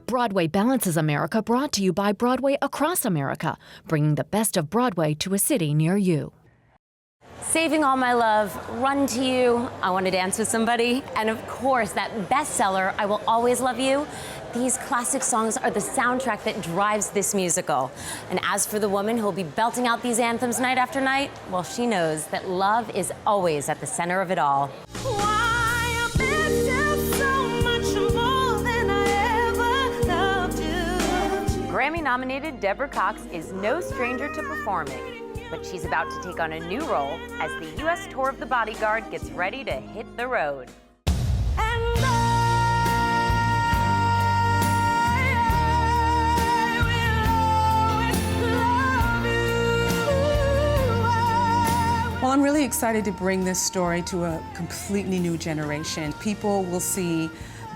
Broadway Balances America, brought to you by Broadway across America, bringing the best of Broadway to a city near you. Saving All My Love, Run to You, I Want to Dance with Somebody, and of course that bestseller, I Will Always Love You. These classic songs are the soundtrack that drives this musical. And as for the woman who will be belting out these anthems night after night, well, she knows that love is always at the center of it all. Grammy-nominated Deborah Cox is no stranger to performing, but she's about to take on a new role as the U.S. tour of the Bodyguard gets ready to hit the road. Well, I'm really excited to bring this story to a completely new generation. People will see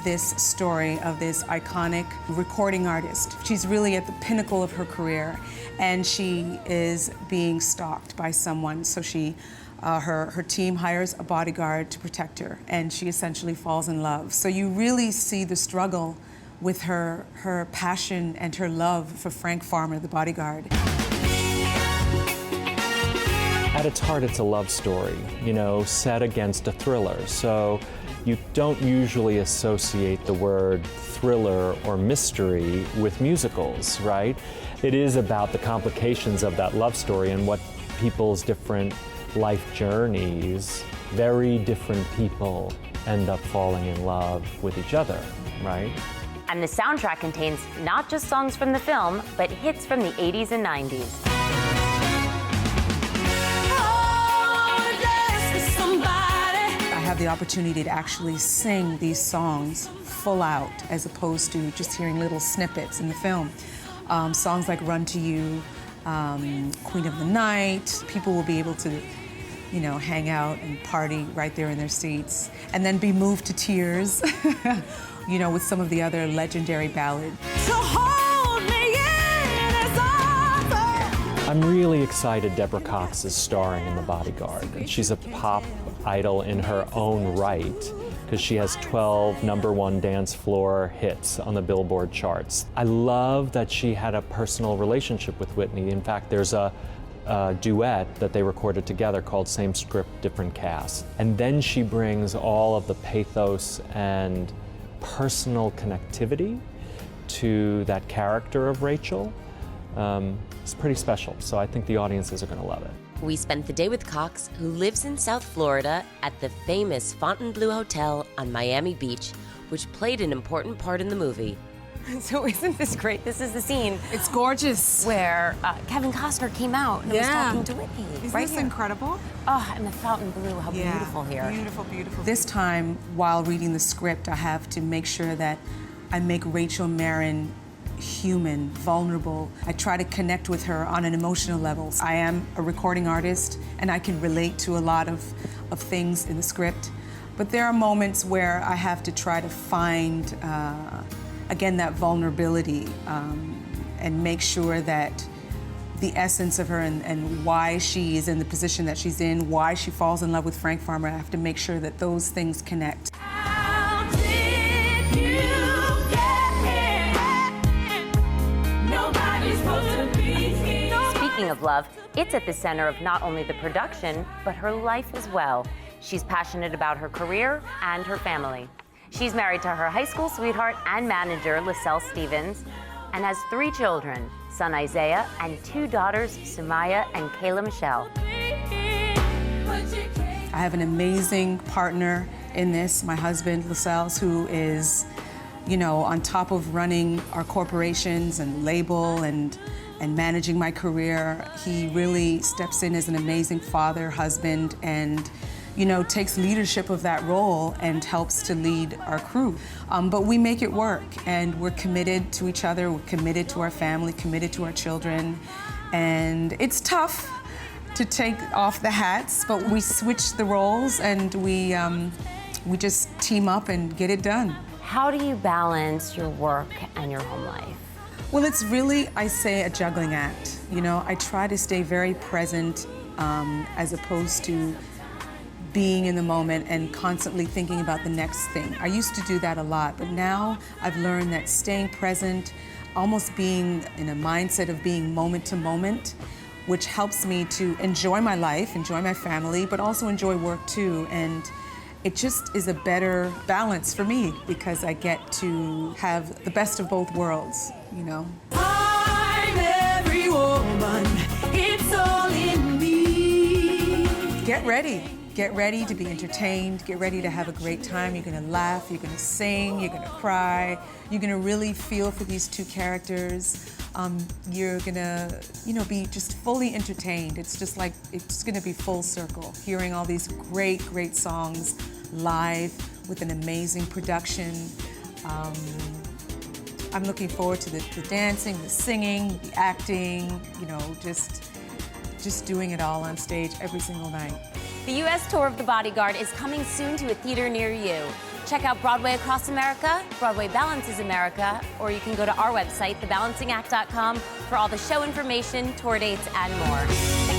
this story of this iconic recording artist. She's really at the pinnacle of her career, and she is being stalked by someone. So her team hires a bodyguard to protect her, and she essentially falls in love. So you really see the struggle with her passion and her love for Frank Farmer, the bodyguard. At its heart, it's a love story, set against a thriller. So you don't usually associate the word thriller or mystery with musicals, right? It is about the complications of that love story and what people's different life journeys, very different people end up falling in love with each other, right? And the soundtrack contains not just songs from the film, but hits from the 80s and 90s. I have the opportunity to actually sing these songs full out, as opposed to just hearing little snippets in the film. Songs like Run to You, Queen of the Night. People will be able to, hang out and party right there in their seats, and then be moved to tears, with some of the other legendary ballads. I'm really excited Deborah Cox is starring in The Bodyguard. She's a pop idol in her own right, because she has 12 #1 dance floor hits on the Billboard charts. I love that she had a personal relationship with Whitney. In fact, there's a duet that they recorded together called Same Script, Different Cast. And then she brings all of the pathos and personal connectivity to that character of Rachel. It's pretty special, so I think the audiences are going to love it. We spent the day with Cox, who lives in South Florida at the famous Fontainebleau Hotel on Miami Beach, which played an important part in the movie. So isn't this great? This is the scene. It's gorgeous. Where Kevin Costner came out and was talking to Whitney. Isn't right this here. incredible? Oh, and the fountain blue, how beautiful here. Beautiful, beautiful. This time, while reading the script, I have to make sure that I make Rachel Marron human, vulnerable. I try to connect with her on an emotional level. I am a recording artist, and I can relate to a lot of things in the script. But there are moments where I have to try to find, again, that vulnerability and make sure that the essence of her and why she is in the position that she's in, why she falls in love with Frank Farmer, I have to make sure that those things connect. Speaking of love, it's at the center of not only the production, but her life as well. She's passionate about her career and her family. She's married to her high school sweetheart and manager, LaSalle Stevens, and has 3 children, son Isaiah and 2 daughters, Sumaya and Kayla Michelle. I have an amazing partner in this, my husband, LaSalle, who is, on top of running our corporations and label and managing my career. He really steps in as an amazing father, husband, and takes leadership of that role and helps to lead our crew. But we make it work, and we're committed to each other, we're committed to our family, committed to our children. And it's tough to take off the hats, but we switch the roles and we just team up and get it done. How do you balance your work and your home life? Well, it's really, I say, a juggling act. I try to stay very present as opposed to being in the moment and constantly thinking about the next thing. I used to do that a lot, but now I've learned that staying present, almost being in a mindset of being moment to moment, which helps me to enjoy my life, enjoy my family, but also enjoy work too. And it just is a better balance for me because I get to have the best of both worlds, you know? I'm every woman, it's all in me. Get ready. Get ready to be entertained. Get ready to have a great time. You're gonna laugh, you're gonna sing, you're gonna cry. You're gonna really feel for these two characters. You're gonna, be just fully entertained. It's just like, it's gonna be full circle. Hearing all these great, great songs live with an amazing production. I'm looking forward to the dancing, the singing, the acting, just doing it all on stage every single night. The U.S. tour of The Bodyguard is coming soon to a theater near you. Check out Broadway Across America, Broadway Balances America, or you can go to our website, thebalancingact.com, for all the show information, tour dates, and more.